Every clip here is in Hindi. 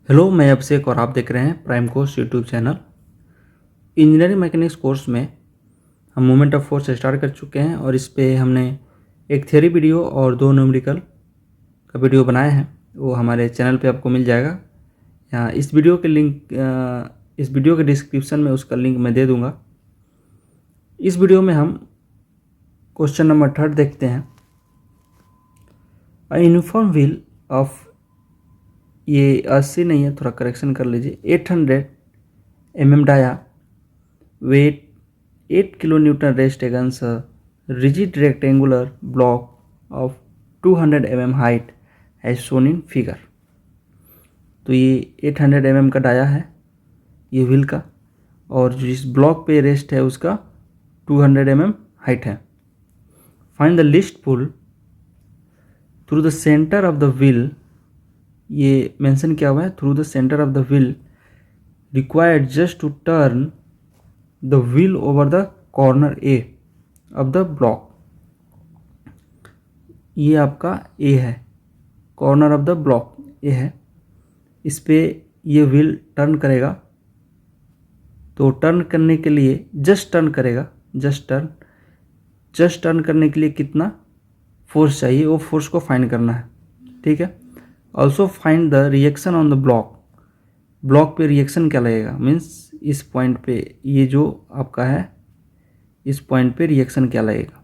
हेलो, मैं अभिषेक और आप देख रहे हैं prime course YouTube channel. Engineering mechanics course में हम मोमेंट ऑफ फोर्स स्टार्ट कर चुके हैं और इस पे हमने एक थ्योरी वीडियो और 2 न्यूमेरिकल का वीडियो बनाए हैं। वो हमारे चैनल पे आपको मिल जाएगा। यहाँ इस वीडियो के इस वीडियो के डिस्क्रिप्शन में उसका लिंक मैं दे दूँगा। इस वीडियो में हम क्वेश्चन नंबर 3 देखते हैं। अ यूनिफॉर्म व्हील ऑफ, ये 80 नहीं है, थोड़ा करेक्शन कर लीजिए, 800 mm dia, weight 8 kilonewton rest against a rigid rectangular block of 200 mm height as shown in figure। तो ये 800 mm का डाया है ये व्हील का, और जो इस ब्लॉक पे रेस्ट है उसका 200 mm हाइट है। Find the least pull through the centre of the wheel, ये मेंशन किया हुआ है, through the centre of the wheel required just to turn the wheel over the corner A of the block। ये आपका A है, corner of the block A है, इस पे ये व्हील टर्न करेगा। तो टर्न करने के लिए जस्ट टर्न करेगा, जस्ट टर्न करने के लिए कितना फोर्स चाहिए, वो फोर्स को फाइंड करना है। ठीक है। Also find the reaction on the block पे रिएक्शन क्या लगेगा, मीन्स इस पॉइंट पे, ये जो आपका है इस पॉइंट पे रिएक्शन क्या लगेगा।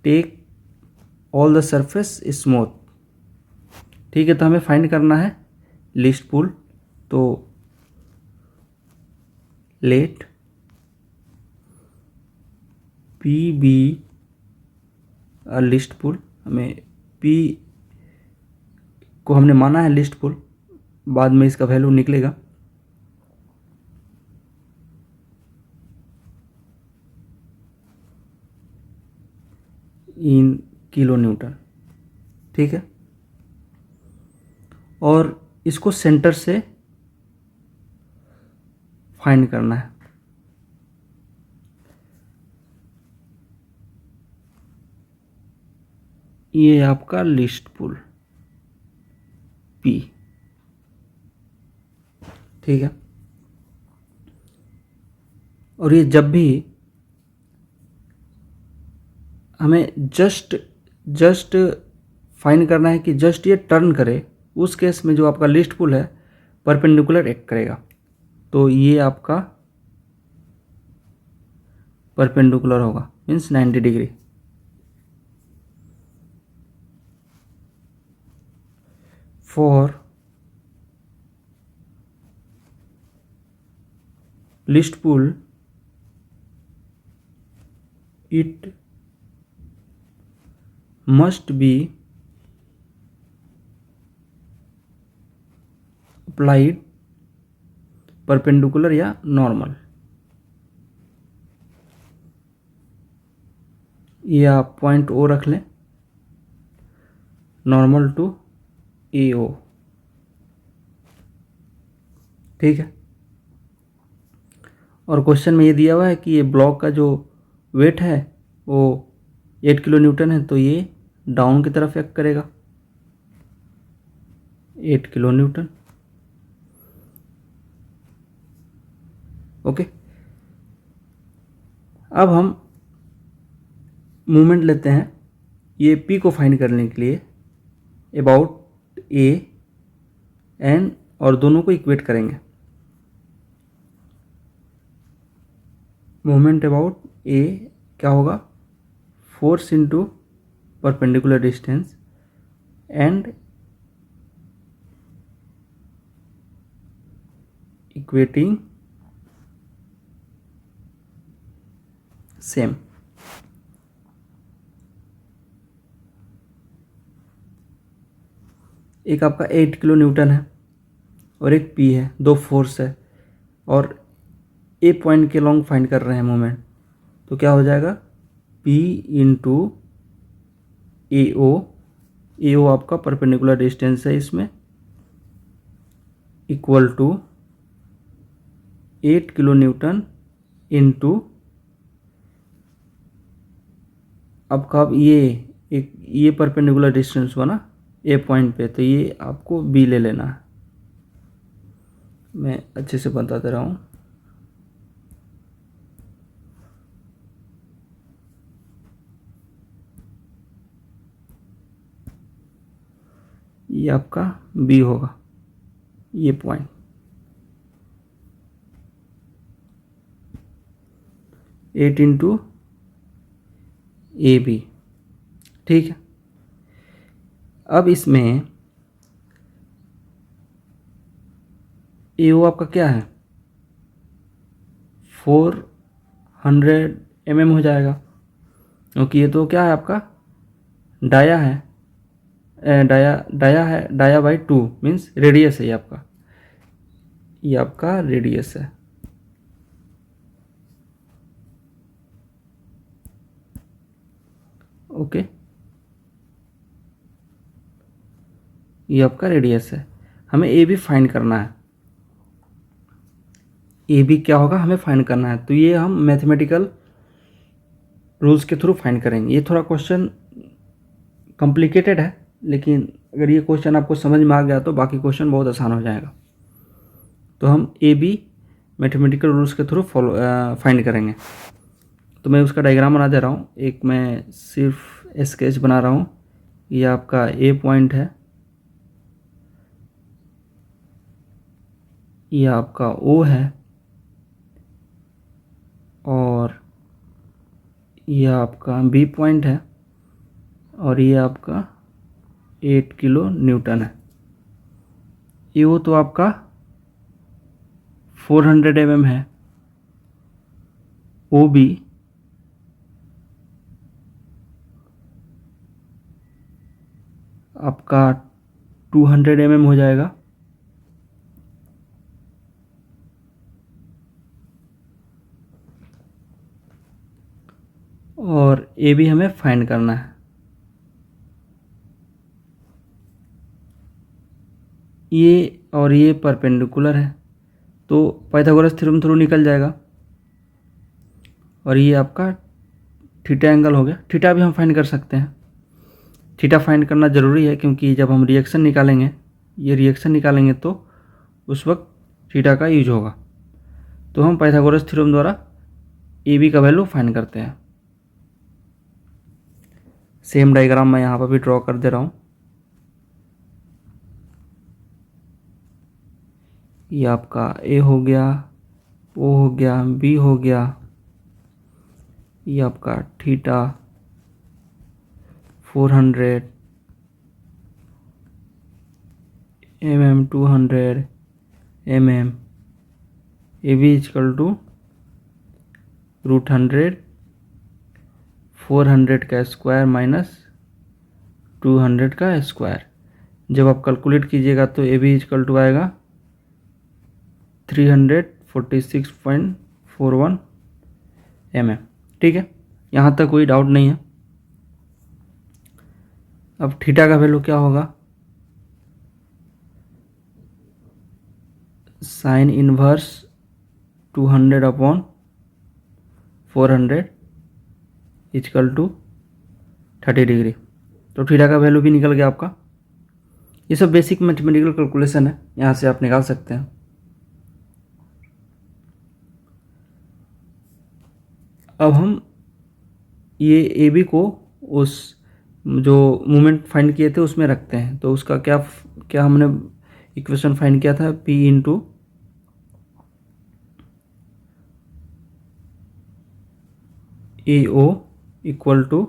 Take all the surface smooth. ठीक है, तो हमें फाइंड करना है लीस्ट पुल। तो लेट पी बी लिस्ट पुल, हमें पी को हमने माना है लिस्ट पुल, बाद में इसका वैल्यू निकलेगा। In kilo Newton. ठीक है, और इसको सेंटर से फाइंड करना है। ये आपका लिस्ट पुल P। ठीक है, और ये जब भी हमें जस्ट फाइंड करना है कि जस्ट ये टर्न करे, उस केस में जो आपका लिस्ट पुल है परपेंडिकुलर एक्ट करेगा। तो ये आपका परपेंडिकुलर होगा, means 90 degree. For least pull it must be applied perpendicular या नॉर्मल। ये आप पॉइंट ओ रख लें, नॉर्मल टू AO। ठीक है, और क्वेश्चन में ये दिया हुआ है कि ये ब्लॉक का जो वेट है वो 8 किलो न्यूटन है, तो ये डाउन की तरफ एक्ट करेगा, 8 किलो न्यूटन। ओके, अब हम मूवमेंट लेते हैं ये P को फाइंड करने के लिए अबाउट A एंड, और दोनों को इक्वेट करेंगे। मूवमेंट अबाउट A क्या होगा, force into perpendicular distance and equating same. एक आपका 8 किलो न्यूटन है और एक P है, दो फोर्स है, और A पॉइंट के लॉन्ग फाइंड कर रहे हैं मोमेंट। तो क्या हो जाएगा, P इंटू AO आपका परपेंडिकुलर डिस्टेंस है इसमें, equal to 8 kilo newton into आपका, अब ये परपेंडिकुलर डिस्टेंस हुआ ना, ए पॉइंट पे, तो ये आपको बी ले लेना है। मैं अच्छे से बता दे रहा हूँ। ये आपका बी होगा, ये point. Eight into A B, ठीक है। अब इसमें ए ओ आपका क्या है, 400 हो जाएगा, क्योंकि ये तो क्या है आपका डाया है, डाया बाई 2 मीन्स रेडियस है ये आपका रेडियस है। ओके, ये आपका रेडियस है। हमें ए भी फाइंड करना है, ए भी क्या होगा हमें फाइंड करना है। तो ये हम मैथमेटिकल रूल्स के थ्रू फाइंड करेंगे। ये थोड़ा क्वेश्चन कॉम्प्लिकेटेड है, लेकिन अगर ये क्वेश्चन आपको समझ में आ गया तो बाकी क्वेश्चन बहुत आसान हो जाएगा। तो हम ए बी मैथमेटिकल रूल्स के थ्रू फाइंड करेंगे। तो मैं उसका डायग्राम बना दे रहा हूँ। एक मैं सिर्फ स्केच बना रहा हूँ। ये आपका ए पॉइंट है, ये आपका ओ है, और ये आपका बी पॉइंट है, और ये आपका 8 किलो न्यूटन है। ये वो तो आपका 400 mm है। ओ बी आपका 200 mm हो जाएगा। और ए भी हमें फाइंड करना है। ये और ये परपेंडिकुलर है, तो पाइथागोरस थ्योरम थ्रू निकल जाएगा। और ये आपका थीटा एंगल हो गया। थीटा भी हम फाइंड कर सकते हैं। थीटा फाइंड करना ज़रूरी है, क्योंकि जब हम रिएक्शन निकालेंगे, ये रिएक्शन निकालेंगे तो उस वक्त थीटा का यूज होगा। तो हम पाइथागोरस थ्योरम द्वारा ए बी का वैल्यू फाइंड करते हैं। सेम डायग्राम मैं यहाँ पर भी ड्रॉ कर दे रहा हूँ। ये आपका ए हो गया, ओ हो गया, बी हो गया, ये आपका theta 400 mm 200 mm, A B equal to √100 400 का स्क्वायर माइनस 200 का स्क्वायर। जब आप कैलकुलेट कीजिएगा तो ए बी इजकल टू आएगा 346.41 mm। ठीक है, यहाँ तक कोई डाउट नहीं है। अब थीटा का वैल्यू क्या होगा, sine inverse 200/400 equal to 30 degree. तो थीटा का वैल्यू भी निकल गया आपका। ये सब बेसिक मैथमेटिकल कैलकुलेशन है, यहाँ से आप निकाल सकते हैं। अब हम ये ए बी को उस जो मोमेंट फाइंड किए थे उसमें रखते हैं। तो उसका क्या क्या हमने इक्वेशन फाइंड किया था, P into A O equal to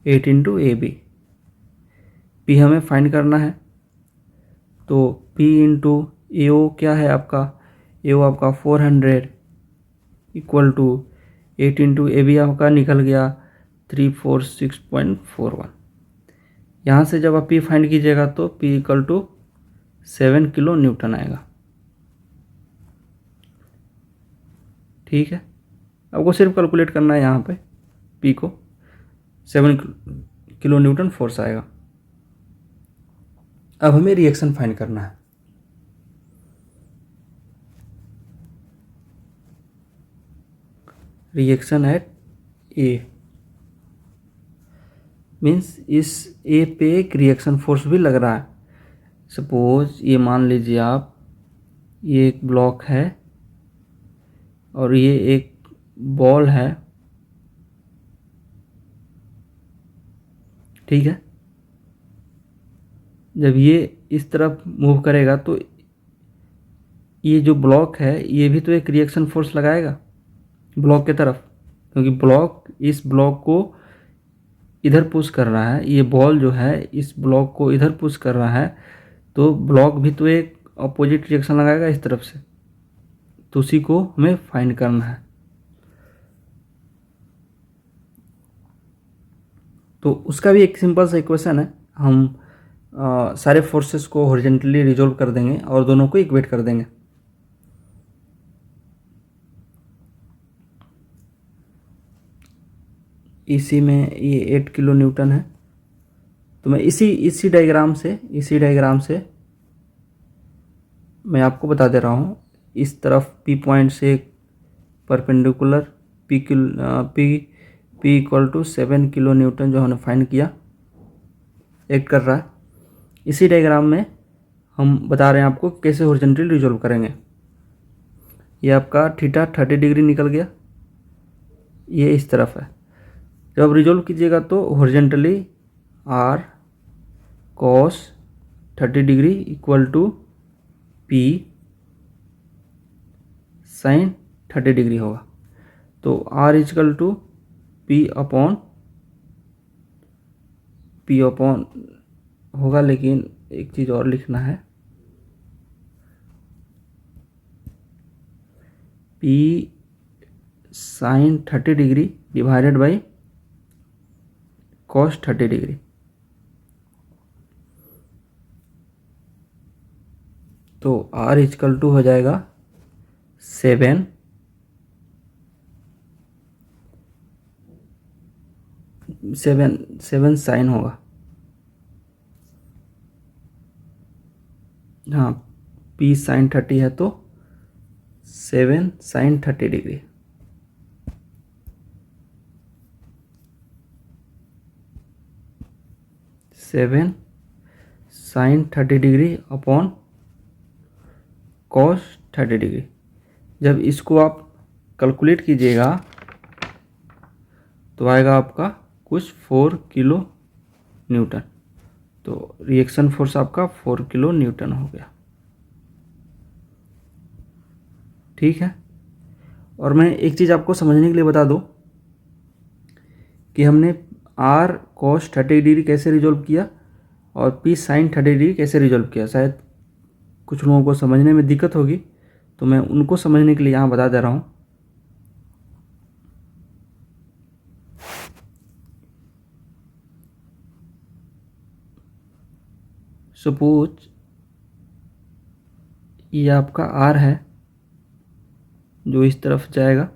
8 into A B. P हमें फाइंड करना है, तो पी इंटू ए ओ क्या है आपका, ए ओ आपका 400 equal to 8 into A B आपका निकल गया 346.41। यहाँ से जब आप पी फाइंड कीजिएगा तो P equal to 7 kilo newton आएगा। ठीक है, आपको सिर्फ कैलकुलेट करना है यहाँ पे पी को, 7 किलो न्यूटन फोर्स आएगा। अब हमें रिएक्शन फाइंड करना है। रिएक्शन एट ए, मीन्स इस ए पे एक रिएक्शन फोर्स भी लग रहा है। सपोज ये मान लीजिए आप, ये एक ब्लॉक है और ये एक बॉल है, ठीक है। जब ये इस तरफ मूव करेगा तो ये जो ब्लॉक है ये भी तो एक रिएक्शन फोर्स लगाएगा ब्लॉक के तरफ, क्योंकि ब्लॉक इस ब्लॉक को इधर पुश कर रहा है, ये बॉल जो है इस ब्लॉक को इधर पुश कर रहा है, तो ब्लॉक भी तो एक अपोजिट रिएक्शन लगाएगा इस तरफ से। तो उसी को हमें फाइंड करना है। तो उसका भी एक सिंपल सा इक्वेशन है। हम सारे फोर्सेस को हॉरिजॉन्टली रिजॉल्व कर देंगे और दोनों को इक्वेट कर देंगे। इसी में ये 8 किलो न्यूटन है। तो मैं इसी डायग्राम से मैं आपको बता दे रहा हूँ। इस तरफ पी पॉइंट से perpendicular P equal to 7 kilo newton जो हमने फाइंड किया एक्ट कर रहा है। इसी डायग्राम में हम बता रहे हैं आपको कैसे हॉरिजॉन्टली रिजॉल्व करेंगे। ये आपका थीटा 30 डिग्री निकल गया, ये इस तरफ है। जब आप रिजॉल्व कीजिएगा तो horizontally R cos 30 degree equal to P sine 30 degree होगा। तो R equal to P upon होगा, लेकिन एक चीज़ और लिखना है, P sine 30 degree divided by cos 30 degree. तो आर इजकल टू हो जाएगा 7 साइन होगा। हाँ, पी साइन 30 है तो 7 sine 30 degree. Seven sine 30 degree upon cos 30 degree. जब इसको आप कैलकुलेट कीजिएगा तो आएगा आपका कुछ 4 किलो न्यूटन। तो रिएक्शन फोर्स आपका 4 किलो न्यूटन हो गया, ठीक है। और मैं एक चीज़ आपको समझने के लिए बता दूं कि हमने आर कॉस 30 डिग्री कैसे रिजॉल्व किया और पी साइन 30 डिग्री कैसे रिजॉल्व किया। शायद कुछ लोगों को समझने में दिक्कत होगी, तो मैं उनको समझने के लिए यहाँ बता दे रहा हूँ। सपोज ये आपका आर है जो इस तरफ जाएगा,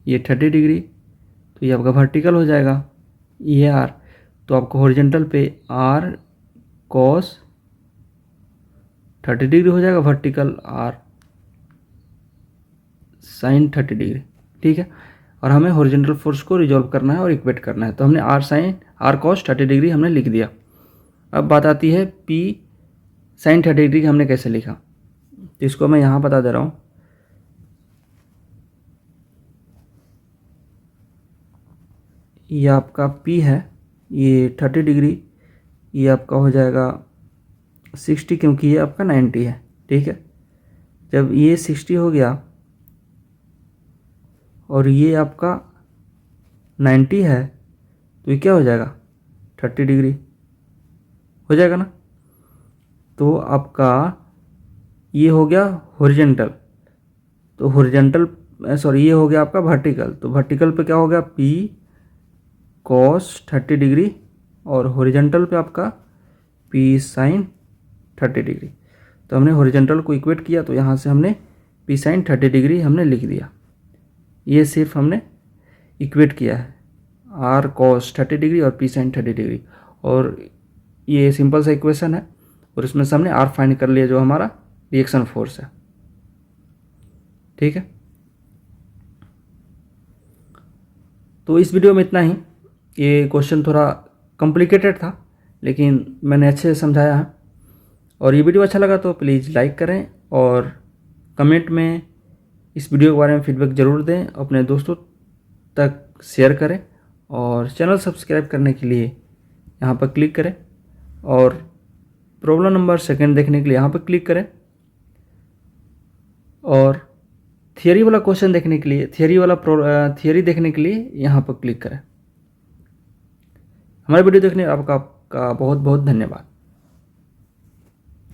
ये 30 डिग्री, तो ये आपका वर्टिकल हो जाएगा ये आर। तो आपको हॉरिजॉन्टल पे आर कॉस 30 डिग्री हो जाएगा, वर्टिकल आर साइन 30 डिग्री, ठीक है। और हमें हॉरिजॉन्टल फोर्स को रिजॉल्व करना है और इक्वेट करना है। तो हमने आर कॉस 30 डिग्री हमने लिख दिया। अब बात आती है पी साइन 30 डिग्री हमने कैसे लिखा, तो इसको मैं यहाँ बता दे रहा हूँ। ये आपका P है, ये 30 डिग्री, ये आपका हो जाएगा 60, क्योंकि ये आपका 90 है, ठीक है। जब ये 60 हो गया और ये आपका 90 है तो ये क्या हो जाएगा 30 डिग्री हो जाएगा ना। तो आपका ये हो गया हॉरिजॉन्टल, तो हॉरिजॉन्टल ये हो गया आपका वर्टिकल। तो वर्टिकल पे क्या हो गया P कॉस 30 डिग्री और हॉरिजॉन्टल पे आपका P साइन 30 डिग्री। तो हमने हॉरिजॉन्टल को इक्वेट किया, तो यहाँ से हमने P साइन 30 डिग्री हमने लिख दिया। ये सिर्फ हमने इक्वेट किया है, आर कॉस 30 डिग्री और P साइन 30 डिग्री, और ये सिंपल सा इक्वेशन है। और इसमें से हमने आर फाइंड कर लिया जो हमारा रिएक्शन फोर्स है, ठीक है। तो इस वीडियो में इतना ही। ये क्वेश्चन थोड़ा कॉम्प्लिकेटेड था, लेकिन मैंने अच्छे से समझाया है। और ये वीडियो अच्छा लगा तो प्लीज़ लाइक करें और कमेंट में इस वीडियो के बारे में फीडबैक ज़रूर दें, अपने दोस्तों तक शेयर करें और चैनल सब्सक्राइब करने के लिए यहाँ पर क्लिक करें और प्रॉब्लम नंबर 2 देखने के लिए यहाँ पर क्लिक करें और थियरी वाला क्वेश्चन देखने के लिए थियरी देखने के लिए यहाँ पर क्लिक करें। हमारे वीडियो देखने आपका बहुत बहुत धन्यवाद।